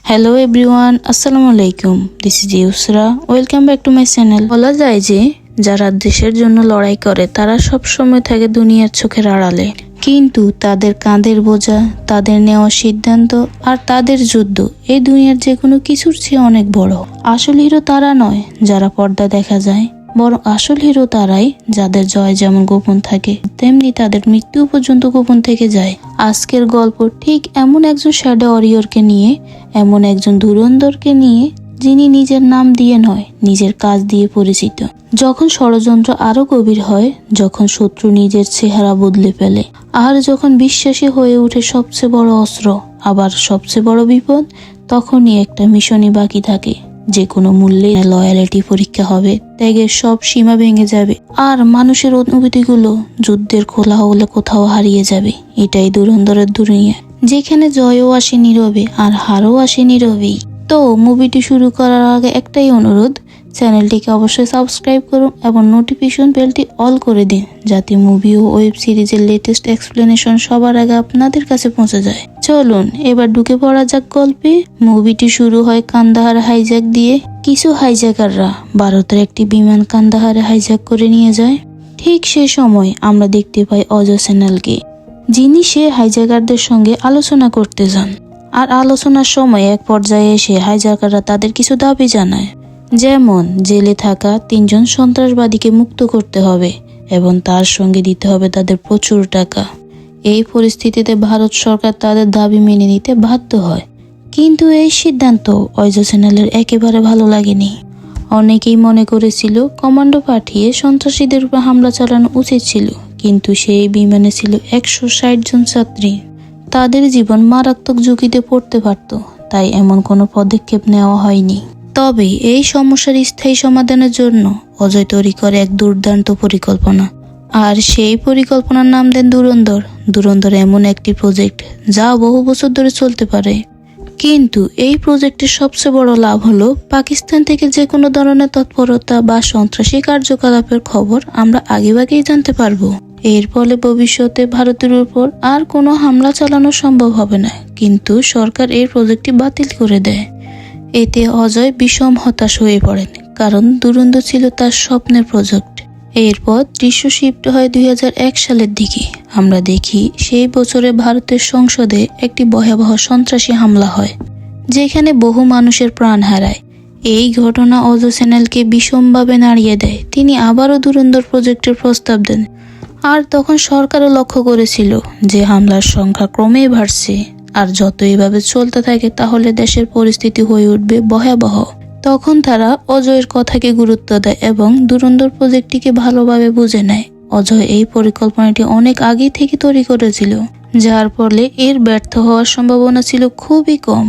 Hello everyone, আসসালামু আলাইকুম। This is Yusra. Welcome back to my channel. বলা যায় যে যারা দেশের জন্য লড়াই করে তারা সব সময় থাকে দুনিয়ার চোখের আড়ালে, কিন্তু তাদের কাঁধের বোঝা, তাদের নেওয়া সিদ্ধান্ত আর তাদের যুদ্ধ এই দুনিয়ার যে কোনো কিছুর চেয়ে অনেক বড়। আসল হিরো তারা নয় যারা পর্দা দেখা যায়, বরং আসল হিরো তারাই যাদের জয় যেমন গোপন থাকে তেমনি তাদের মৃত্যু পর্যন্ত গোপন থেকে যায়। আজকের গল্প ঠিক এমন একজন শ্যাডো ওয়ারিয়রকে নিয়ে, এমন একজন ধুরন্ধরকে নিয়ে যিনি নিজের নাম দিয়ে নয় নিজের কাজ দিয়ে পরিচিত। যখন ষড়যন্ত্র আরো গভীর হয়, যখন শত্রু নিজের চেহারা বদলে ফেলে, আর যখন বিশ্বাসী হয়ে ওঠে সবচেয়ে বড় অস্ত্র, আবার সবচেয়ে বড় বিপদ, তখনই একটা মিশনই বাকি থাকে। যে কোনো মূল্যে লয়ালিটি পরীক্ষা হবে, ত্যাগের সব সীমা ভেঙে যাবে, আর মানুষের অনুভূতিগুলো যুদ্ধের খোলা হলে কোথাও হারিয়ে যাবে। এটাই ধুরন্ধরের দুনিয়া, যেখানে জয়ও আসে নীরবে আর হারও আসে নীরবেই। তো মুভিটি শুরু করার আগে একটাই অনুরোধ, চ্যানেলটিকে অবশ্যই সাবস্ক্রাইব করুন এবং নোটিফিকেশন বেলটি অল করে দিন, যাতে মুভি ও ওয়েব সিরিজের লেটেস্ট এক্সপ্লেনেশন সবার আগে আপনাদের কাছে পৌঁছে যায়। চলুন এবার ঢুকে পড়া যাক গল্পে। মুভিটি শুরু হয় কান্দাহার হাইজ্যাক দিয়ে। কিছু হাইজ্যাকাররা ভারতের একটি বিমান কান্দাহারে হাইজ্যাক করে নিয়ে যায়। ঠিক সে সময় আমরা দেখতে পাই অজয় সেনালকে, যিনি সে হাইজ্যাকারদের সঙ্গে আলোচনা করতে যান। আর আলোচনার সময় এক পর্যায়ে এসে হাইজ্যাকাররা তাদের কিছু দাবি জানায়, যেমন জেলে থাকা 3 জন সন্ত্রাসবাদীকে মুক্ত করতে হবে এবং তার সঙ্গে দিতে হবে তাদের প্রচুর টাকা। এই পরিস্থিতিতে ভারত সরকার তাদের দাবি মেনে নিতে বাধ্য হয়, কিন্তু এই সিদ্ধান্ত অজয় সেনালের একেবারে ভালো লাগেনি। অনেকেই মনে করেছিল কমান্ডো পাঠিয়ে সন্ত্রাসীদের উপর হামলা চালানো উচিত ছিল, কিন্তু সেই বিমানে ছিল 160 জন যাত্রী। তাদের জীবন মারাত্মক ঝুঁকিতে পড়তে পারত, তাই এমন কোনো পদক্ষেপ নেওয়া হয়নি। তবে এই সমস্যার স্থায়ী সমাধানের জন্য অজয় তৈরি করে এক দুর্দান্ত পরিকল্পনা, আর সেই পরিকল্পনার নাম দেন ধুরন্ধর। ধুরন্ধর এমন একটি প্রজেক্ট যা বহু বছর ধরে চলতে পারে, কিন্তু এই প্রজেক্টের সবচেয়ে বড় লাভ হলো পাকিস্তান থেকে যে কোনো ধরনের তৎপরতা বা সন্ত্রাসী কার্যকলাপের খবর আমরা আগেভাগেই জানতে পারবো। এর ফলে ভবিষ্যতে ভারতের উপর আর কোনো হামলা চালানো সম্ভব হবে না, কিন্তু সরকার এই প্রজেক্টটি বাতিল করে দেয়। এতে অজয় বিষম হতাশ হয়ে পড়েন, কারণ ধুরন্ধর ছিল তার স্বপ্নের প্রজেক্ট। এরপর দৃশ্য শিফট হয় 2001 সালের দিকে। আমরা দেখি সেই বছরে ভারতের সংসদে একটি ভয়াবহ সন্ত্রাসী হামলা হয়, যেখানে বহু মানুষের প্রাণ হারায়। এই ঘটনা অজয় সেনালকে বিষমভাবে নাড়িয়ে দেয়। তিনি আবারও ধুরন্ধর প্রজেক্টের প্রস্তাব দেন, আর তখন সরকারও লক্ষ্য করেছিল যে হামলার সংখ্যা ক্রমেই বাড়ছে, আর যত এভাবে চলতে থাকে তাহলে দেশের পরিস্থিতি হয়ে উঠবে ভয়াবহ। তখন তারা অজয়ের কথাকে গুরুত্ব দেয় এবং ধুরন্ধর প্রজেক্টটিকে ভালোভাবে বুঝে নেয়। অজয় এই পরিকল্পনাটি অনেক আগে থেকে তৈরি করেছিল, যার ফলে এর ব্যর্থ হওয়ার সম্ভাবনা ছিল খুবই কম।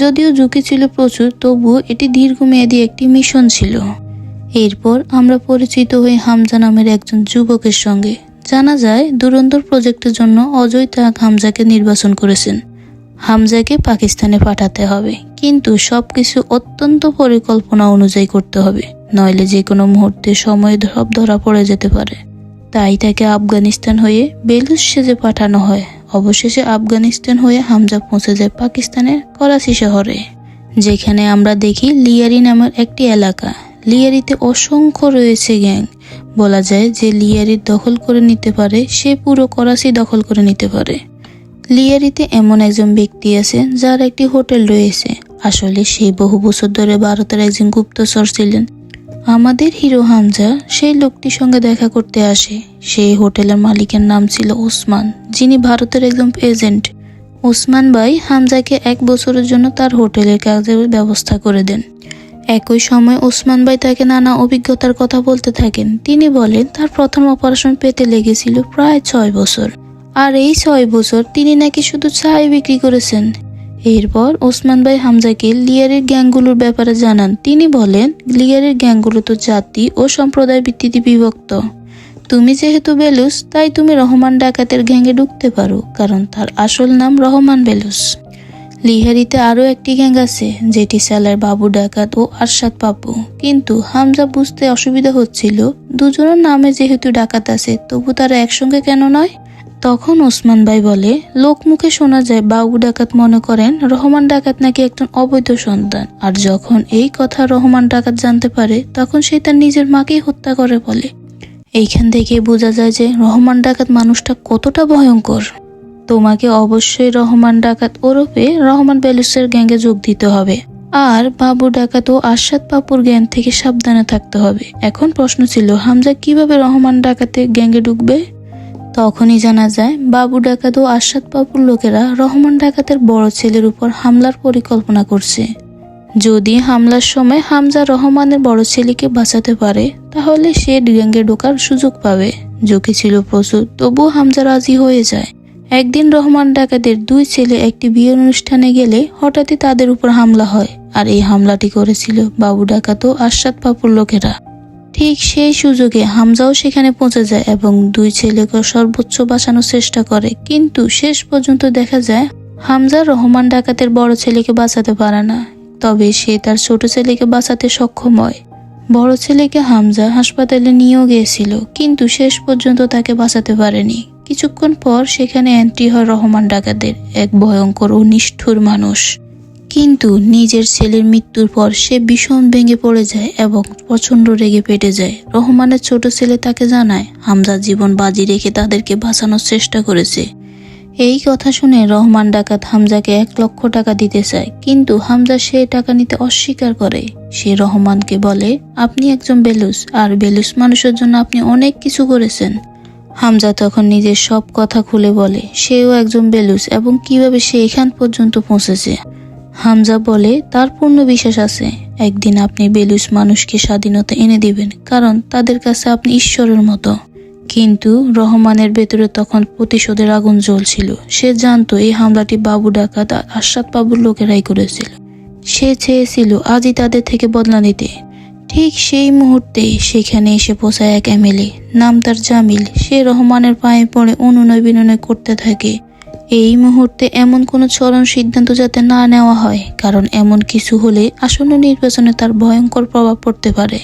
যদিও ঝুঁকি ছিল প্রচুর, তবুও এটি দীর্ঘমেয়াদী একটি মিশন ছিল। এরপর আমরা পরিচিত হই হামজা নামের একজন যুবকের সঙ্গে। জানা যায় ধুরন্ধর প্রজেক্টের জন্য অজয় হামজাকে নির্বাচন করেছেন। হামজাকে পাকিস্তানে পাঠাতে হবে, কিন্তু সবকিছু অত্যন্ত পরিকল্পনা অনুযায়ী করতে হবে, নইলে যে কোনো মুহূর্তে সময় সব ধরা পড়ে যেতে পারে। তাই তাকে আফগানিস্তান হয়ে বেলুচ সেজে পাঠানো হয়। অবশেষে আফগানিস্তান হয়ে হামজা পৌঁছে যায় পাকিস্তানের করাচি শহরে, যেখানে আমরা দেখি লিয়ারি নামের একটি এলাকা। লিয়ারিতে অসংখ্য রয়েছে গ্যাং। বলা যায় যে লিয়ারি দখল করে নিতে পারে, সে পুরো করাচি দখল করে নিতে পারে। লিয়ারিতে এমন একজন ব্যক্তি আছে যার একটি হোটেল রয়েছে। আসলে সে বহু বছর ধরে ভারতের একজন গুপ্তচর ছিলেন। আমাদের হিরো হামজা সেই লোকটির সঙ্গে দেখা করতে আসে। সেই হোটেলের মালিকের নাম ছিল ওসমান, যিনি ভারতের একজন এজেন্ট। ওসমান ভাই হামজাকে 1 বছরের জন্য তার হোটেলের কাজের ব্যবস্থা করে দেন। একই সময় ওসমান ভাই তাকে নানা অভিজ্ঞতার কথা বলতে থাকেন। তিনি বলেন তার প্রথম অপারেশন পেতে লেগেছিল প্রায় 6 বছর, আর এই 6 বছর তিনি নাকি শুধু চাই বিক্রি করেছেন। এরপর ওসমান ভাই হামজাকে লিয়ারের গ্যাংগুলোর ব্যাপারে জানান। তিনি বলেন লিয়ারের গ্যাংগুলো তো জাতি ও সম্প্রদায় ভিত্তিতে বিভক্ত। তুমি যেহেতু বেলুস, তাই তুমি রহমান ডাকাতের গ্যাংয়ে ঢুকতে পারো, কারণ তার আসল নাম রহমান বেলুস। লিহারিতে আরও একটি গ্যাং আছে, যেটি চালায় বাবু ডাকাত ও আরশাদ পাপ্পু। কিন্তু হামজা বুঝতে অসুবিধা হচ্ছিল, দুজনের নামে যেহেতু ডাকাত আছে, তবু তারা একসঙ্গে কেন নয়। তখন ওসমান ভাই বলে, লোক মুখে শোনা যায় বাবু ডাকাত মনে করেন রহমান ডাকাত নাকি একজন অবৈধ সন্তান, আর যখন এই কথা রহমান ডাকাত জানতে পারে তখন সে তার নিজের মাকেই হত্যা করে বলে। এইখান থেকে বোঝা যায় যে রহমান ডাকাত মানুষটা কতটা ভয়ঙ্কর। তোমাকে অবশ্যই রহমান ডাকাত ওরফে রহমান বেলুসের গ্যাংয়ে যোগ দিতে হবে, আর বাবু ডাকাত ও আরশাদ পাপুর গ্যাং থেকে সাবধানে থাকতে হবে। এখন প্রশ্ন ছিল, হামজা কিভাবে রহমান ডাকাতের গ্যাংয়ে ঢুকবে? তখনই জানা যায় বাবু ডাকাত ও আরশাদ পাপুর লোকেরা রহমান ডাকাতের বড় ছেলের উপর হামলার পরিকল্পনা করছে। যদি হামলার সময় হামজা রহমানের বড় ছেলেকে বাঁচাতে পারে তাহলে সে গ্যাংয়ে ঢোকার সুযোগ পাবে। ঝুঁকি ছিল প্রচুর, তবুও হামজা রাজি হয়ে যায়। একদিন রহমান ডাকাতের দুই ছেলে একটি বিয়ের অনুষ্ঠানে গেলে হঠাৎই তাদের উপর হামলা হয়, আর এই হামলাটি করেছিল বাবু ডাকাত ও আরশাদ পাপুর লোকেরা। ঠিক সেই সুযোগে হামজাও সেখানে পৌঁছে যায় এবং দুই ছেলেকে সর্বোচ্চ বাঁচানোর চেষ্টা করে, কিন্তু শেষ পর্যন্ত দেখা যায় হামজা রহমান ডাকাতের বড় ছেলেকে বাঁচাতে পারে না, তবে সে তার ছোট ছেলেকে বাঁচাতে সক্ষম হয়। বড় ছেলেকে হামজা হাসপাতালে নিয়েও গিয়েছিল, কিন্তু শেষ পর্যন্ত তাকে বাঁচাতে পারেনি। কিছুক্ষণ পর সেখানে এন্ট্রি হয় রহমান ডাকাতের এক ভয়ঙ্কর ও নিষ্ঠুর মানুষ। কিন্তু নিজের ছেলের মৃত্যুর পর সে ভীষণ ভেঙে পড়ে যায় এবং প্রচন্ড রেগে পেটে যায়। রহমানের ছোট ছেলে তাকে জানায় হামজা জীবন বাজি রেখে তাদেরকে বাঁচানোর চেষ্টা করেছে। এই কথা শুনে রহমান ডাকাত হামজাকে 1 লক্ষ টাকা দিতে চায়, কিন্তু হামজা সে টাকা নিতে অস্বীকার করে। সে রহমানকে বলে, আপনি একজন বেলুস, আর বেলুস মানুষের জন্য আপনি অনেক কিছু করেছেন। হামজা তখন নিজের সব কথা খুলে বলে সেও একজন বেলুস এবং কিভাবে সে এখান পর্যন্ত পৌঁছেছে। হামজা বলে তার পূর্ণ বিশ্বাস আছে একদিন আপনি বেলুস মানুষকে স্বাধীনতা এনে দিবেন, কারণ তাদের কাছে আপনি ঈশ্বরের মতো। কিন্তু রহমানের ভেতরে তখন প্রতিশোধের আগুন জ্বলছিল। সে জানতো এই হামলাটি বাবু ডাকাত আর আরশাদ বাবুর লোকেরাই করেছিল। সে চেয়েছিল আজই তাদের থেকে বদলা নিতে। ঠিক সেই মুহূর্তে সেখানে এসে পৌঁছায় এক এমএলএ, নাম তার জামিল। সে রহমানের পায়ে পড়ে অনুনয় বিনয় করতে থাকে এই মুহূর্তে এমন কোনো চরম সিদ্ধান্ত যাতে না নেওয়া হয়, কারণ এমন কিছু হলে আসন্ন নির্বাচনে তার ভয়ঙ্কর প্রভাব পড়তে পারে।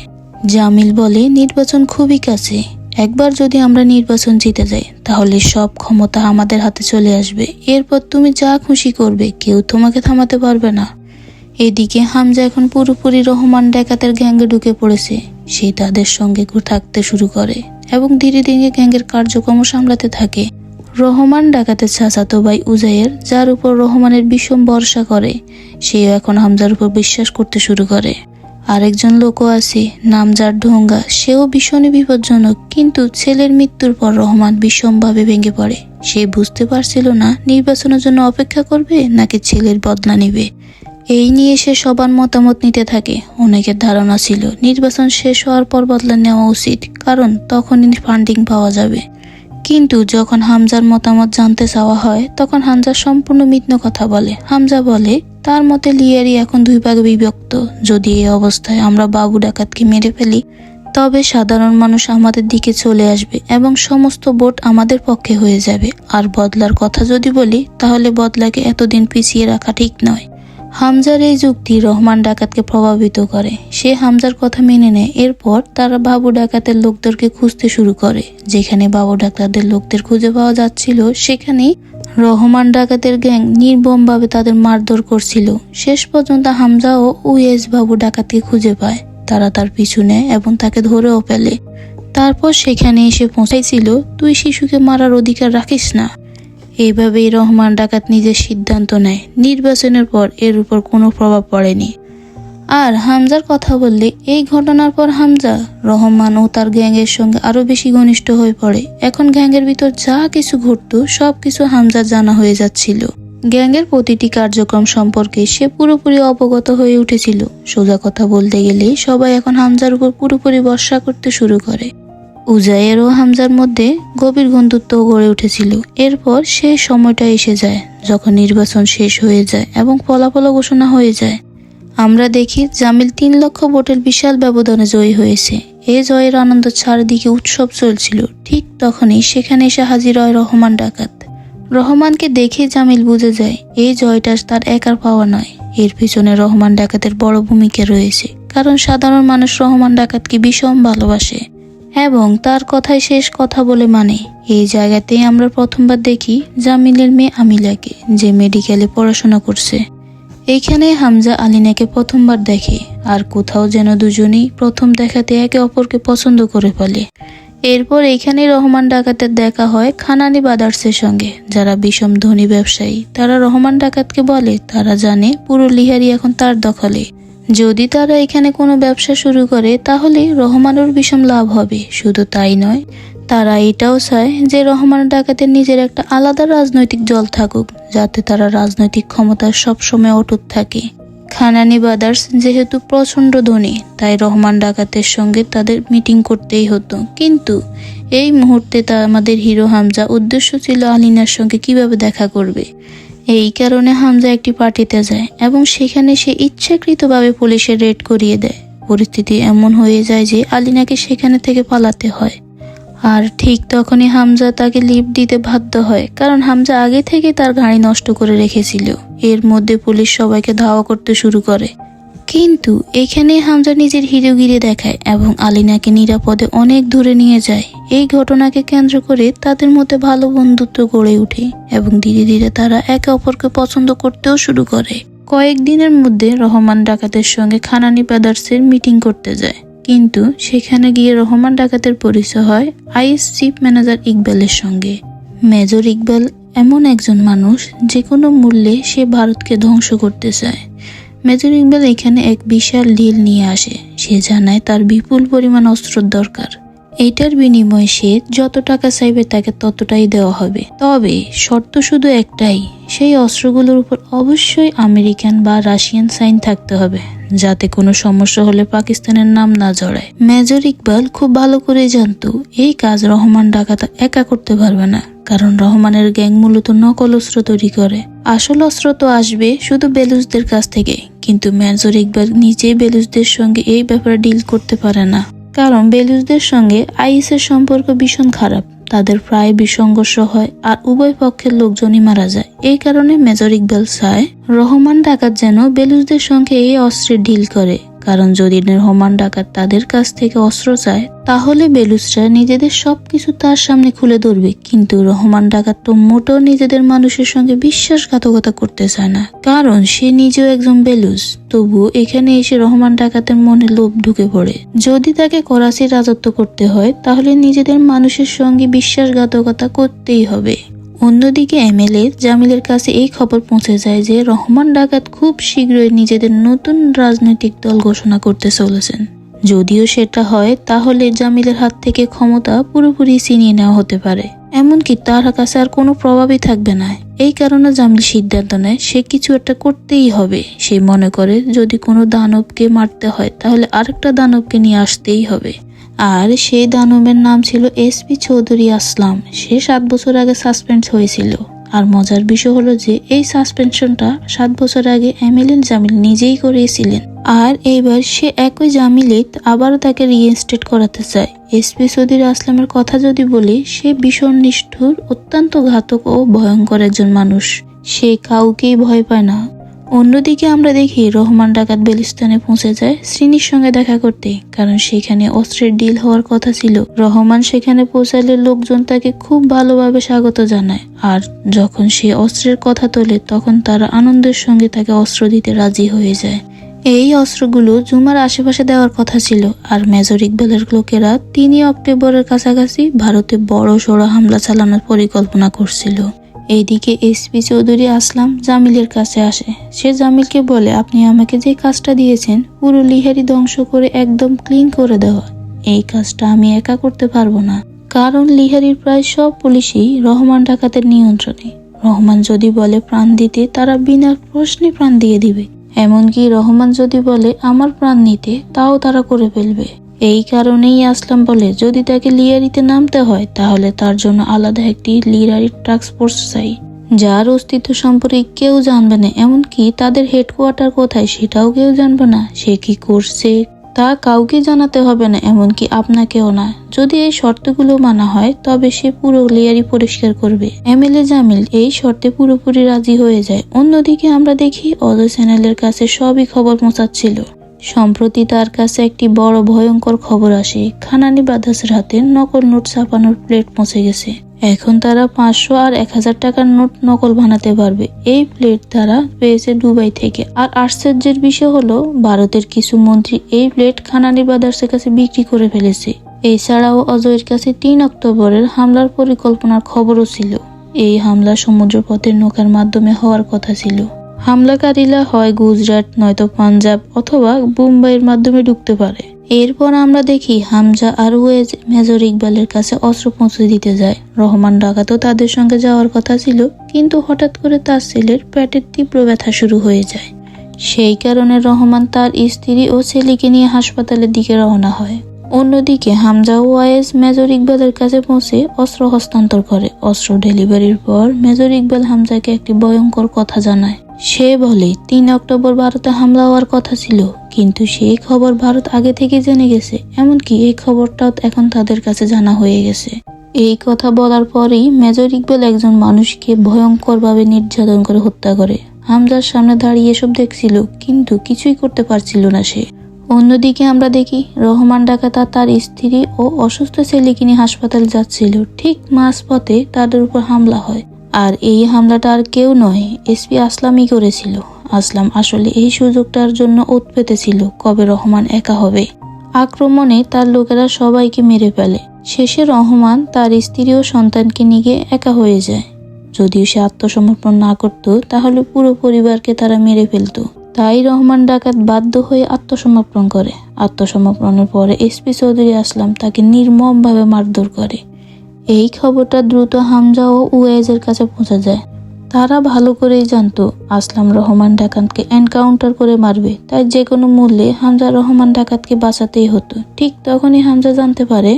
জামিল বলে, নির্বাচন খুবই কাছে, একবার যদি আমরা নির্বাচন জিতে যাই তাহলে সব ক্ষমতা আমাদের হাতে চলে আসবে। এরপর তুমি যা খুশি করবে, কেউ তোমাকে থামাতে পারবে না। এদিকে হামজা এখন পুরোপুরি রহমান ডাকাতের গ্যাংয়ে ঢুকে পড়েছে। সে তাদের সঙ্গে থাকতে শুরু করে এবং ধীরে ধীরে গ্যাংয়ের কার্যক্রম সামলাতে থাকে। রহমান ডাকাতের চাচাতো ভাই উজায়ের, যার উপর রহমানের বিষম ভরসা করে, সেও এখন হামজার উপর বিশ্বাস করতে শুরু করে। আরেকজন লোকও আছে, নাম যার ঢোঙ্গা, সেও ভীষণই বিপজ্জনক। কিন্তু ছেলের মৃত্যুর পর রহমান বিষমভাবে ভেঙে পড়ে। সে বুঝতে পারছিল না নির্বাচনের জন্য অপেক্ষা করবে নাকি ছেলের বদলা নেবে। এই নিয়ে সে সবার মতামত নিতে থাকে। অনেকের ধারণা ছিল নির্বাচন শেষ হওয়ার পর বদলা নেওয়া উচিত, কারণ তখনই ফান্ডিং পাওয়া যাবে। কিন্তু যখন হামজার মতামত জানতে চাওয়া হয় তখন হামজা সম্পূর্ণ মিথ্যা কথা বলে। হামজা বলে তার মতে লিয়ারি এখন 2 ভাগে বিভক্ত। যদি এই অবস্থায় আমরা বাবু ডাকাতকে মেরে ফেলি তবে সাধারণ মানুষ আমাদের দিকে চলে আসবে এবং সমস্ত ভোট আমাদের পক্ষে হয়ে যাবে। আর বদলার কথা যদি বলি তাহলে বদলাকে এতদিন পিছিয়ে রাখা ঠিক নয়। হামজার এই যুক্তি রহমান ডাকাতকে প্রভাবিত করে। সে হামজার কথা মেনে নেয়। এরপর তারা বাবু ডাকাতের লোকদেরকে খুঁজতে শুরু করে। যেখানে বাবু ডাকাতের লোকদের খুঁজে পাওয়া যাচ্ছিল সেখানেই রহমান ডাকাতের গ্যাং নির্মমভাবে তাদের মারধর করছিল। শেষ পর্যন্ত হামজা ও উয়েস বাবু ডাকাতকে খুঁজে পায়। তারা তার পিছু নেয় এবং তাকে ধরেও ফেলে। তারপর সেখানে এসে পৌঁছাইছিল, তুই শিশুকে মারার অধিকার রাখিস না। এইভাবেই রহমান ডাকাত নিজের সিদ্ধান্ত নেয়। নির্বাচনের পর এর উপর কোনো প্রভাব পড়েনি। আর হামজার কথা বললে, এই ঘটনার পর হামজা রহমান ও তার গ্যাংয়ের সঙ্গে আরো বেশি ঘনিষ্ঠ হয়ে পড়ে। এখন গ্যাংয়ের ভিতর যা কিছু ঘটতো সবকিছু হামজার জানা হয়ে যাচ্ছিল। গ্যাংয়ের প্রতিটি কার্যক্রম সম্পর্কে সে পুরোপুরি অবগত হয়ে উঠেছিল। সোজা কথা বলতে গেলে সবাই এখন হামজার উপর পুরোপুরি ভরসা করতে শুরু করে। উজায়ের ও হামজার মধ্যে গভীর বন্ধুত্ব গড়ে উঠেছিল। এরপর সেই সময়টা এসে যায় যখন নির্বাচন শেষ হয়ে যায় এবং ফলাফল ঘোষণা হয়ে যায়। আমরা দেখি জামিল 3 লক্ষ ভোটের বিশাল ব্যবধানে জয়ী হয়েছে। এই জয়ের আনন্দ চারিদিকে উৎসব চলছিল। ঠিক তখনই সেখানে এসে হাজির হয় রহমান ডাকাত। রহমানকে দেখে জামিল বুঝে যায় এই জয়টা তার একার পাওয়া নয়, এর পিছনে রহমান ডাকাতের বড় ভূমিকা রয়েছে। কারণ সাধারণ মানুষ রহমান ডাকাতকে ভীষণ ভালোবাসে। এবং তার কথাই শেষ কথা বলে মানে। এই জায়গাতেই আমরা প্রথমবার দেখি জামিলের মেয়ে আমিলাকে, যে মেডিকেলে পড়াশোনা করছে। এইখানে হামজা আলিনাকে প্রথমবার দেখে, আর কোথাও যেন দুজনেই প্রথম দেখাতে একে অপরকে পছন্দ করে ফেলে। এরপর এইখানে রহমান ডাকাতের দেখা হয় খানানি ব্রাদার্সের সঙ্গে, যারা বিষম ধনী ব্যবসায়ী। তারা রহমান ডাকাতকে বলে তারা জানে পুরো লিহারি এখন তার দখলে। যদি তারা এখানে কোনো ব্যবসা শুরু করে তাহলে রহমানের বিষম লাভ হবে। শুধু তাই নয়, তারা এটাও চায় যে রহমান ডাকাতের নিজের একটা আলাদা রাজনৈতিক দল থাকুক, যাতে তারা রাজনৈতিক ক্ষমতার সবসময় অটুট থাকে। খানানি ব্রাদার্স যেহেতু প্রচণ্ড ধনী, তাই রহমান ডাকাতের সঙ্গে তাদের মিটিং করতেই হতো। কিন্তু এই মুহূর্তে আমাদের হিরো হামজা উদ্দেশ্য ছিল আলিনার সঙ্গে কিভাবে দেখা করবে। এই কারণে হামজা একটি পার্টিতে যায় এবং সেখানে সে ইচ্ছাকৃতভাবে পুলিশের রেড করিয়ে দেয়। পরিস্থিতি এমন হয়ে যায় যে আলিনাকে সেখানে থেকে পালাতে হয়। আর ঠিক তখনই হামজা তাকে লিফট দিতে বাধ্য হয়, কারণ হামজা আগে থেকে তার গাড়ি নষ্ট করে রেখেছিল। এর মধ্যে পুলিশ সবাইকে ধাওয়া করতে শুরু করে, কিন্তু এখানে হামজা নিজের হিরোগিরি দেখায় এবং আলিনাকে নিরাপদে অনেক দূরে নিয়ে যায়। এই ঘটনাকে কেন্দ্র করে তাদের মধ্যে ভালো বন্ধুত্ব গড়ে ওঠে এবং ধীরে ধীরে তারা একে অপরকে পছন্দ করতেও শুরু করে। কয়েকদিনের মধ্যে রহমান ডাকাতের সঙ্গে খানানি ব্রাদার্সের মিটিং করতে যায়, কিন্তু সেখানে গিয়ে রহমান ডাকাতের পরিচয় হয় আইএস চিফ ম্যানেজার ইকবালের সঙ্গে। মেজর ইকবাল এমন একজন মানুষ যে কোনো মূল্যে সে ভারতকে ধ্বংস করতে চায়। মেজর ইকবাল এখানে এক বিশাল ডিল নিয়ে আসে। সে জানায় তার বিপুল পরিমাণ অস্ত্রের দরকার। এইটার বিনিময়ে সে যত টাকা চাইবে তাকে ততটাই দেওয়া হবে, তবে শর্ত শুধু একটাই, সেই অস্ত্রগুলোর উপর অবশ্যই আমেরিকান বা রাশিয়ান সাইন থাকতে হবে, যাতে কোনো সমস্যা হলে পাকিস্তানের নাম না জড়ায়। মেজর ইকবাল খুব ভালো করে জানতো এই কাজ রহমান ডাকাত একা করতে পারবে না, কারণ রহমানের গ্যাং মূলত নকল অস্ত্র তৈরি করে। আসল অস্ত্র তো আসবে শুধু বেলুচদের কাছ থেকে, কিন্তু মেজর ইকবাল নিজেই বেলুচদের সঙ্গে এই ব্যাপারে ডিল করতে পারে না, কারণ বেলুচদের সঙ্গে আইএসের সম্পর্ক ভীষণ খারাপ। তাদের প্রায় সংঘর্ষ হয় আর উভয় পক্ষের লোকজনই মারা যায়। এই কারণে মেজর ইকবাল চায় রহমান ডাকাত যেন বেলুচদের সঙ্গে এই অস্ত্রের ডিল করে, কারণ যদি রহমান ডাকাত তাদের কাছ থেকে অস্ত্র চায় তাহলে বেলুচরা নিজেদের সবকিছু তার সামনে খুলে ধরবে। কিন্তু রহমান ডাকাত তো মোটেও নিজেদের মানুষের সঙ্গে বিশ্বাসঘাতকতা করতে চায় না, কারণ সে নিজেও একজন বেলুচ। তবুও এখানে এসে রহমান ডাকাতের মনে লোভ ঢুকে পড়ে। যদি তাকে করাচির রাজত্ব করতে হয় তাহলে নিজেদের মানুষের সঙ্গে বিশ্বাসঘাতকতা করতেই হবে। অন্যদিকে এমএলএ জামিলের কাছে এই খবর পৌঁছে যায় যে রহমান ডাকাত খুব শীঘ্রই নিজেদের নতুন রাজনৈতিক দল ঘোষণা করতে চলেছেন। যদিও সেটা হয় তাহলে জামিলের হাত থেকে ক্ষমতা পুরোপুরি ছিনিয়ে নেওয়া হতে পারে, এমনকি তার কাছে আর কোনো প্রভাবই থাকবে না। এই কারণে জামিল সিদ্ধান্ত নেয় সে কিছু একটা করতেই হবে। সে মনে করে যদি কোনো দানবকে মারতে হয় তাহলে আরেকটা দানবকে নিয়ে আসতেই হবে, আর সেই দানবের নাম ছিল এসপি চৌধুরী আসলাম। সে 7 বছর আগে সাসপেন্ড হয়েছিল। আর মজার বিষয় হলো যে এই সাসপেনশনটা 7 বছর আগে এমএলএ জামিল নিজেই করিয়েছিলেন, আর এইবার সে একই জামিলে আবারও তাকে রিইনস্টেট করাতে চায়। এসপি চৌধুরী আসলামের কথা যদি বলি, সে ভীষণ নিষ্ঠুর, অত্যন্ত ঘাতক ও ভয়ঙ্কর একজন মানুষ। সে কাউকেই ভয় পায় না। অন্যদিকে আমরা দেখি রহমান ডাকাত বেলুস্তানে পৌঁছে যায় শ্রীনির সঙ্গে দেখা করতে, কারণ সেখানে অস্ত্রের ডিল হওয়ার কথা ছিল। রহমান সেখানে পৌঁছালে লোকজন তাকে খুব ভালোভাবে স্বাগত জানায়, আর যখন সে অস্ত্রের কথা তোলে তখন তারা আনন্দের সঙ্গে তাকে অস্ত্র দিতে রাজি হয়ে যায়। এই অস্ত্রগুলো জুমার আশেপাশে দেওয়ার কথা ছিল, আর মেজর ইকবালের লোকেরা 3 অক্টোবরের কাছাকাছি ভারতে বড় সড়ো হামলা চালানোর পরিকল্পনা করছিল। এইদিকে এসপি চৌধুরী আসলাম জামিলের কাছে আসে। সে জামিলকে বলে, আপনি আমাকে যে কাজটা দিয়েছেন পুরো লিহারি ধ্বংস করে একদম ক্লিন করে দেওয়া, এই কাজটা আমি একা করতে পারবো না, কারণ লিহারির প্রায় সব পুলিশই রহমান ডাকাতের নিয়ন্ত্রণে। রহমান যদি বলে প্রাণ দিতে, তারা বিনা প্রশ্নে প্রাণ দিয়ে দিবে। এমনকি রহমান যদি বলে আমার প্রাণ নিতে, তাও তারা করে ফেলবে। এই কারণেই আসলাম বলে যদি তাকে লিয়ারিতে নামতে হয় তাহলে তার জন্য আলাদা একটি লিয়ারি টাস্ক ফোর্স চাই, যার অস্তিত্ব সম্পর্কে কেউ জানবে না, এমনকি তাদের হেডকোয়ার্টার কোথায় সেটাও কেউ জানবে না। সে কি করছে তা কাউকে জানাতে হবে না, এমনকি আপনাকেও না। যদি এই শর্তগুলো মানা হয় তবে সে পুরো লিয়ারি পরিষ্কার করবে। এমএলএ জামিল এই শর্তে পুরোপুরি রাজি হয়ে যায়। অন্যদিকে আমরা দেখি অজয় চ্যানেলের কাছে সবই খবর পৌঁছাচ্ছিল। সম্প্রতি তার কাছে একটি বড় ভয়ঙ্কর খবর আসে। খানানি ব্রাদার্সের হাতে নকল নোট ছাপানোর প্লেট পৌঁছে গেছে। এখন তারা 500 আর 1000 টাকার নোট নকল বানাতে পারবে। এই প্লেট তারা পেয়েছে দুবাই থেকে। আর আশ্চর্যের বিষয় হলো ভারতের কিছু মন্ত্রী এই প্লেট খানানি ব্রাদার্সের কাছে বিক্রি করে ফেলেছে। এছাড়াও অজয়ের কাছে 3 অক্টোবরের হামলার পরিকল্পনার খবরও ছিল। এই হামলা সমুদ্রপথের নৌকার মাধ্যমে হওয়ার কথা ছিল। হামলাকারীরা হয় গুজরাট নয়তো পাঞ্জাব অথবা মুম্বাইয়ের মাধ্যমে ঢুকতে পারে। এরপর আমরা দেখি হামজা আর ওয়েজ মেজর ইকবালের কাছে অস্ত্র পৌঁছে দিতে যায়। রহমান ডাকাতও তাদের সঙ্গে যাওয়ার কথা ছিল, কিন্তু হঠাৎ করে তার ছেলের পেটের তীব্র ব্যথা শুরু হয়ে যায়। সেই কারণে রহমান তার স্ত্রী ও ছেলেকে নিয়ে হাসপাতালের দিকে রওনা হয়। অন্যদিকে হামজা ও ওয়াইজ মেজর ইকবালের কাছে পৌঁছে অস্ত্র হস্তান্তর করে। অস্ত্র ডেলিভারির পর মেজর ইকবাল হামজাকে একটি ভয়ঙ্কর কথা জানায়। সে বলে 3 অক্টোবর ভারতে হামলা হওয়ার কথা ছিল, কিন্তু সেই খবর ভারত আগে থেকে জেনে গেছে। এমনকি এই খবরটাও এখন তাদের কাছে জানা হয়ে গেছে। এই কথা বলার পরই মেজর ইকবাল একজন মানুষকে ভয়ঙ্করভাবে নির্যাতন করে হত্যা করে। হামজার সামনে দাঁড়িয়ে এসব দেখছিল, কিন্তু কিছুই করতে পারছিল না সে। অন্যদিকে আমরা দেখি রহমান ডাকাত তার স্ত্রী ও অসুস্থ ছেলেকে নিয়ে হাসপাতালে যাচ্ছিল। ঠিক মাঝপথে তাদের উপর হামলা হয়। আর এই হামলাটা আর কেউ নয়, এসপি আসলামই করেছিল। আসলাম আসলে এই সুযোগটার জন্য ওত পেতেছিল কবে রহমান একা হবে। আক্রমণে তার লোকেরা সবাইকে মেরে ফেলে। শেষে রহমান তার স্ত্রী ও সন্তানকে নিয়ে একা হয়ে যায়। যদিও সে আত্মসমর্পণ না করত, তাহলে পুরো পরিবারকে তারা মেরে ফেলতো। তাই রহমান ডাকাত বাধ্য হয়ে আত্মসমর্পণ করে। আত্মসমর্পণের পরে এসপি চৌধুরী আসলাম তাকে নির্মমভাবে মারধর করে। এই খবরটা দ্রুত হামজা ও উওয়াইজের কাছে পৌঁছে যায়। তারা ভালো করেই জানতো আসলাম রহমান ডাকাতকে এনকাউন্টার করে মারবে, তাই যে কোনো মূল্যে হামজা রহমান ডাকাতকে বাঁচাতেই হতো। ঠিক তখনই হামজা জানতে পারে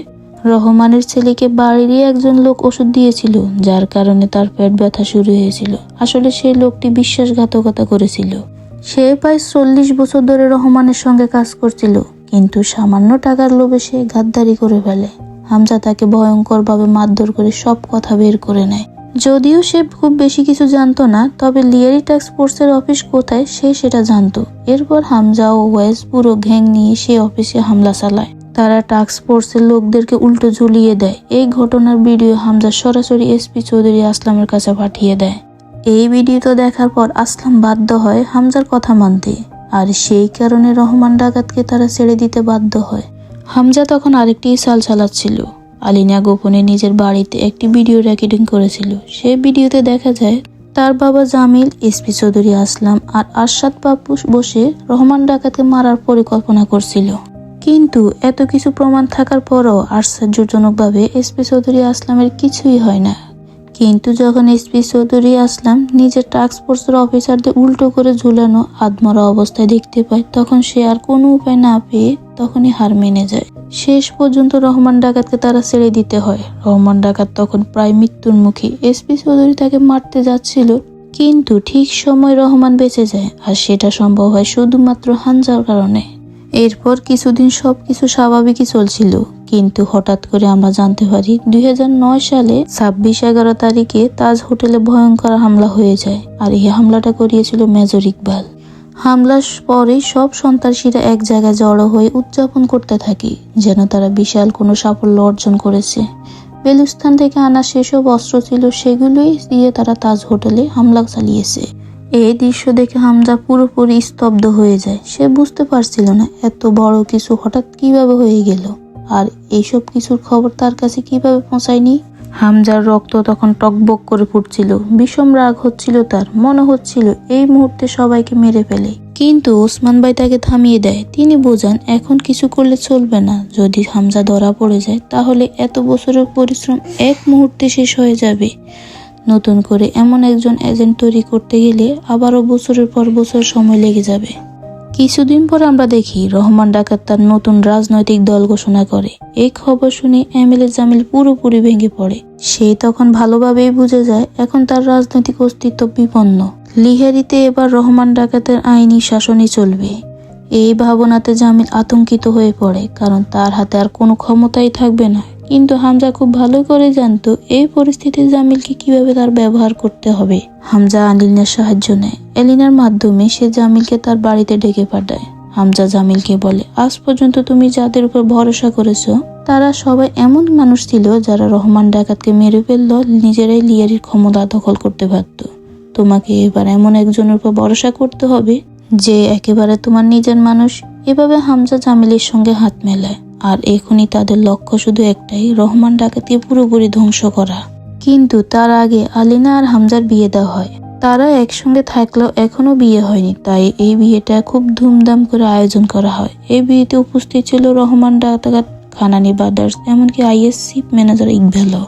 রহমানের ছেলেকে বাড়িরই একজন লোক ওষুধ দিয়েছিল, যার কারণে তার পেট ব্যথা শুরু হয়েছিল। আসলে সেই লোকটি বিশ্বাসঘাতকতা করেছিল। সে প্রায় 40 বছর ধরে রহমানের সঙ্গে কাজ করছিল, কিন্তু সামান্য টাকার লোভে সে গাদ্দারি করে ফেলে। হামজা তাকে ভয়ঙ্করভাবে মারধর করে সব কথা বের করে নেয়। যদিও সে খুব বেশি কিছু জানতো না, তবে লিয়ারি টাস্ক ফোর্সের অফিস কোথায় সে সেটা জানতো। এরপর হামজা ও ওয়াইজ পুরো গ্যাং নিয়ে সে অফিসে হামলা চালায়। তারা টাস্ক ফোর্সের লোকদেরকে উল্টো ঝুলিয়ে দেয়। এই ঘটনার ভিডিও হামজা সরাসরি এসপি চৌধুরী আসলামের কাছে পাঠিয়ে দেয়। এই ভিডিওটা দেখার পর আসলাম বাধ্য হয় হামজার কথা মানতে, আর সেই কারণে রহমান ডাকাতকে তারা ছেড়ে দিতে বাধ্য হয়। হামজা তখন আরেকটি চাল চালাচ্ছিল। আলিনা গোপনে নিজের বাড়িতে একটি ভিডিও রেকর্ডিং করেছিল। সেই ভিডিওতে দেখা যায় তার বাবা জামিল, এসপি চৌধুরী আসলাম আর আরশাদ বাবু বসে রহমান ডাকাতকে মারার পরিকল্পনা করছিল। কিন্তু এত কিছু প্রমাণ থাকার পরও আশ্চর্যজনকভাবে এসপি চৌধুরী আসলামের কিছুই হয় না। কিন্তু যখন এসপি চৌধুরী আসলাম নিজের টাস্ক ফোর্সের অফিসারদের উল্টো করে ঝুলানো আধমরা অবস্থায় দেখতে পায়, তখন সে আর কোনো উপায় না পেয়ে তখনই হার মেনে যায়। শেষ পর্যন্ত রহমান ডাকাতকে তারা ছেড়ে দিতে হয়। রহমান ডাকাত তখন প্রায় মৃত্যুর মুখী। এসপি চৌধুরী তাকে মারতে যাচ্ছিল, কিন্তু ঠিক সময় রহমান বেঁচে যায়, আর সেটা সম্ভব হয় শুধুমাত্র হামজার কারণে। এরপর কিছুদিন সবকিছু স্বাভাবিকই চলছিল, কিন্তু হঠাৎ করে আমরা জানতে পারি 2009 সালে 26/11 তারিখে তাজ হোটেলে ভয়ঙ্কর হামলা হয়ে যায়। আর এই হামলাটা করিয়েছিল মেজর ইকবাল। হামলার পরে সব সন্ত্রাসীরা এক জায়গায় জড়ো হয়ে উদযাপন করতে থাকে, যেন তারা বিশাল কোনো সাফল্য অর্জন করেছে। বেলুস্তান থেকে আনা সেসব অস্ত্র ছিল, সেগুলোই দিয়ে তারা তাজ হোটেলে হামলা চালিয়েছে। এই দৃশ্য দেখে হামজা পুরোপুরি স্তব্ধ হয়ে যায়। সে বুঝতে পারছিল না এত বড় কিছু হঠাৎ কিভাবে হয়ে গেল, আর এইসব কিছুর খবর তার কাছে কিভাবে পৌঁছায়নি। হামজার রক্ত তখন টকবক করে ফুটছিল। বিষম রাগ হচ্ছিল তার। মনে হচ্ছিল এই মুহূর্তে সবাইকে মেরে ফেলে। কিন্তু ওসমান ভাই তাকে থামিয়ে দেয়। তিনি বোঝান এখন কিছু করলে চলবে না। যদি হামজা ধরা পড়ে যায় তাহলে এত বছরের পরিশ্রম এক মুহূর্তে শেষ হয়ে যাবে। নতুন করে এমন একজন এজেন্ট তৈরি করতে গেলে আবারও বছরের পর বছর সময় লেগে যাবে। কিছুদিন পর আমরা দেখি রহমান ডাকাত তার নতুন রাজনৈতিক দল ঘোষণা করে। এই খবর শুনে এমএলএ জামিল পুরোপুরি ভেঙে পড়ে। সে তখন ভালোভাবেই বুঝে যায় এখন তার রাজনৈতিক অস্তিত্ব বিপন্ন। লিহারিতে এবার রহমান ডাকাতের আইনি শাসনই চলবে। এই ভাবনাতে জামিল আতঙ্কিত হয়ে পড়ে, কারণ তার হাতে আর কোনো ক্ষমতাই থাকবে না। কিন্তু হামজা খুব ভালো করে জানতো এই পরিস্থিতিতে জামিলকে কিভাবে তার ব্যবহার করতে হবে। হামজা আলিনার সাহায্য নেয়। এলিনার মাধ্যমে সে জামিলকে তার বাড়িতে ডেকে পাঠায়। হামজা জামিলকে বলে, আজ পর্যন্ত তুমি যাদের উপর ভরসা করেছো তারা সবাই এমন মানুষ ছিল যারা রহমান ডাকাতকে মেরে ফেললো নিজেরাই লিয়ারির ক্ষমতা দখল করতে পারত। তোমাকে এবার এমন একজনের উপর ভরসা করতে হবে যে একেবারে তোমার নিজের মানুষ। এভাবে হামজা জামিলের সঙ্গে হাত মেলায়, আর এখনই তাদের লক্ষ্য শুধু একটাই, রহমান ডাকাতকে পুরোপুরি ধ্বংস করা। কিন্তু তার আগে আলিনা আর হামজার বিয়ে দেওয়া হয়। তারা একসঙ্গে থাকলেও এখনো বিয়ে হয়নি, তাই এই বিয়েটা খুব ধুমধাম করে আয়োজন করা হয়। এই বিয়েতে উপস্থিত ছিল রহমান ডাকাত, খানানি ব্রাদার্স, এমনকি আইএস চিফ ম্যানেজার ইকবালও।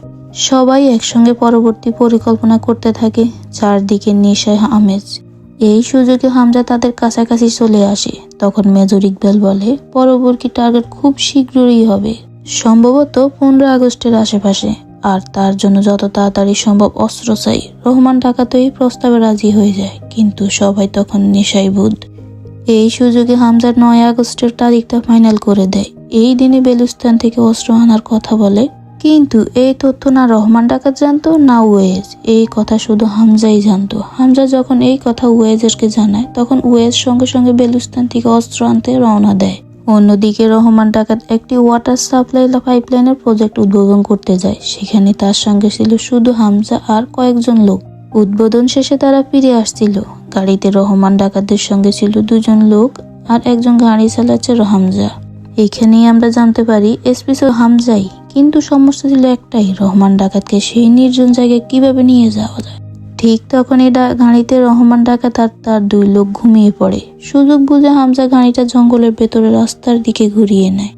সবাই একসঙ্গে পরবর্তী পরিকল্পনা করতে থাকে, চারদিকে নেশায় আমেজ। এই সুযোগে হামজা তাদের কাছাকাছি চলে আসে। তখন মেজর ইকবাল বলে, পরবর্তী টার্গেট খুব শীঘ্রই হবে, সম্ভবত 15 আগস্টের আশেপাশে, আর তার জন্য যত তাড়াতাড়ি সম্ভব অস্ত্র চাই। রহমান ডাকাত এই প্রস্তাবে রাজি হয়ে যায়, কিন্তু সবাই তখন নেশায় বুধ। এই সুযোগে হামজা 9 আগস্টের তারিখটা ফাইনাল করে দেয়। এই দিনে বেলুস্তান থেকে অস্ত্র আনার কথা বলে, কিন্তু এই তথ্য না রহমান ডাকাত জানতো না ওয়েজ। এই কথা শুধু হামজাই জানতো। হামজা যখন এই কথা ওয়েজেরকে জানায়, তখন ওয়েজ সঙ্গে সঙ্গে বেলুস্তান থেকে অস্ত্র আনতে রওনা দেয়। অন্যদিকে রহমান ডাকাত একটি ওয়াটার সাপ্লাই পাইপলাইনের প্রজেক্ট উদ্বোধন করতে যায়। সেখানে তার সঙ্গে ছিল শুধু হামজা আর কয়েকজন লোক। উদ্বোধন শেষে তারা ফিরে আসছিল। গাড়িতে রহমান ডাকাতদের সঙ্গে ছিল 2জন লোক, আর একজন গাড়ি চালাচ্ছে হামজা। এখানেই আমরা জানতে পারি এসপিসো হামজাই, কিন্তু সমস্যা ছিল একটাই, রহমান ডাকাতকে সেই নির্জন জায়গায় কিভাবে নিয়ে যাওয়া যায়। ঠিক তখন এই গাড়িতে রহমান ডাকাত আর তার 2 লোক ঘুমিয়ে পড়ে। সুযোগ বুঝে হামজা গাড়িটা জঙ্গলের ভেতরে রাস্তার দিকে ঘুরিয়ে নেয়।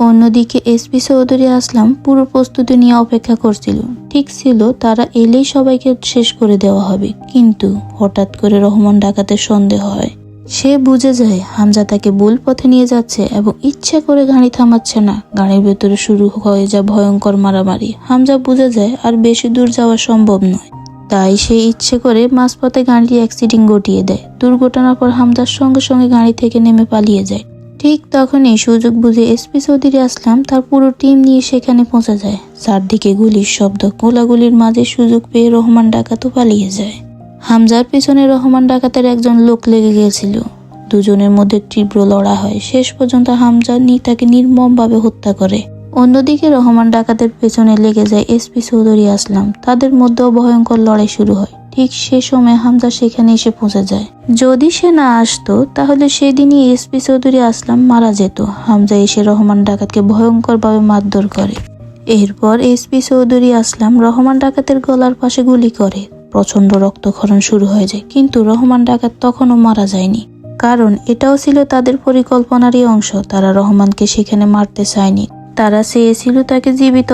অন্যদিকে এসপি চৌধুরী আসলাম পুরো প্রস্তুতি নিয়ে অপেক্ষা করছিল। ঠিক ছিল তারা এলেই সবাইকে শেষ করে দেওয়া হবে, কিন্তু হঠাৎ করে রহমান ডাকাতের সন্দেহ হয়। সে বুঝে যায় হামজা তাকে ভুল পথে নিয়ে যাচ্ছে এবং ইচ্ছা করে গাড়ি থামাচ্ছে না। গাড়ির ভেতরে শুরু হয়ে যায় ভয়ঙ্কর মারামারি। হামজা বুঝে যায় আর বেশি দূর যাওয়া সম্ভব নয়, তাই সে ইচ্ছে করে মাঝপথে গাড়ি অ্যাক্সিডেন্ট ঘটিয়ে দেয়। দুর্ঘটনার পর হামজার সঙ্গে সঙ্গে গাড়ি থেকে নেমে পালিয়ে যায়। ঠিক তখনই সুযোগ বুঝে এসপি চৌধুরী আসলাম তার পুরো টিম নিয়ে সেখানে পৌঁছে যায়। চারদিকে গুলির শব্দ, গোলাগুলির মাঝে সুযোগ পেয়ে রহমান ডাকাতও পালিয়ে যায়। হামজার পিছনে রহমান ডাকাতের একজন লোক লেগে গিয়েছিল। দুজনের মধ্যে তীব্র লড়াই হয়। শেষ পর্যন্ত হামজা তাকে নির্মমভাবে হত্যা করে। অন্যদিকে রহমান ডাকাতের পেছনে লেগে যায় এসপি চৌধুরী আসলাম। তাদের মধ্যেও ভয়ঙ্কর লড়াই শুরু হয়। ঠিক সে সময় হামজা সেখানে এসে পৌঁছে যায়। যদি সে না আসতো তাহলে সেদিনই এসপি চৌধুরী আসলাম মারা যেত। হামজা এসে রহমান ডাকাতকে ভয়ঙ্করভাবে মারধর করে। এরপর এসপি চৌধুরী আসলাম রহমান ডাকাতের গলার পাশে গুলি করে। প্রচন্ড রক্তক্ষরণ শুরু হয়ে যায়, কিন্তু রহমান ডাকাত তখনও মারা যায়নি, কারণ এটাও ছিল তাদের পরিকল্পনারই অংশ। তারা রহমানকে সেখানে মারতে চায়নি। তারা চেয়েছিল তাকে জীবিত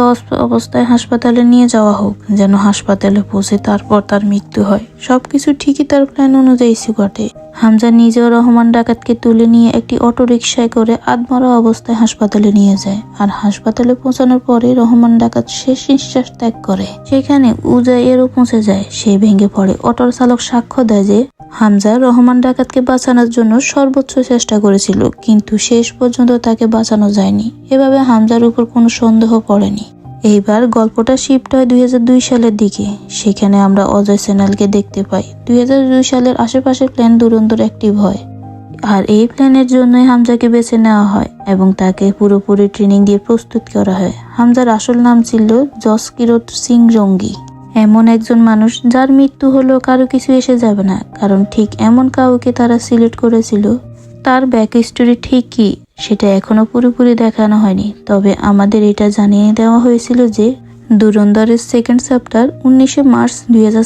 অবস্থায় হাসপাতালে নিয়ে যাওয়া হোক, যেন হাসপাতালে পৌঁছে তারপর তার মৃত্যু হয়। সবকিছু ঠিকই তার প্ল্যান অনুযায়ী ঘটে। হামজা নিজেও রহমান ডাকাতকে তুলে নিয়ে একটি অটোরিকশায় করে আধমরা অবস্থায় হাসপাতালে নিয়ে যায়। আর হাসপাতালে পৌঁছানোর পরে রহমান ডাকাত শেষ নিঃশ্বাস ত্যাগ করে। সেখানে উজাইয়েরও পৌঁছে যায়। সে ভেঙে পড়ে। অটোর চালক সাক্ষ্য দেয় যে হামজা রহমান ডাকাতকে বাঁচানোর জন্য সর্বোচ্চ চেষ্টা করেছিল, কিন্তু শেষ পর্যন্ত তাকে বাঁচানো যায়নি। এভাবে হামজার উপর কোনো সন্দেহ পড়েনি। এইবার গল্পটা শিফট হয় 2002 সালের দিকে। সেখানে আমরা অজয় সেনালকে দেখতে পাই। 2002 সালের আশেপাশে প্ল্যান ধুরন্ধর অ্যাক্টিভ হয়, আর এই প্ল্যানের জন্যই হামজাকে বেছে নেওয়া হয় এবং তাকে পুরোপুরি ট্রেনিং দিয়ে প্রস্তুত করা হয়। হামজার আসল নাম ছিল জসকিরত সিং জঙ্গি। এমন একজন মানুষ যার মৃত্যু হলেও কারো কিছু এসে যাবে না, কারণ ঠিক এমন কাউকে তারা সিলেক্ট করেছিল। তার ব্যাক স্টোরি ঠিক কি সেটা এখনো পুরোপুরি দেখানো হয়নি, তবে আমাদের এটা জানিয়ে দেওয়া হয়েছিল যে ধুরন্ধরের সেকেন্ড চ্যাপ্টার 19 মার্চ 2007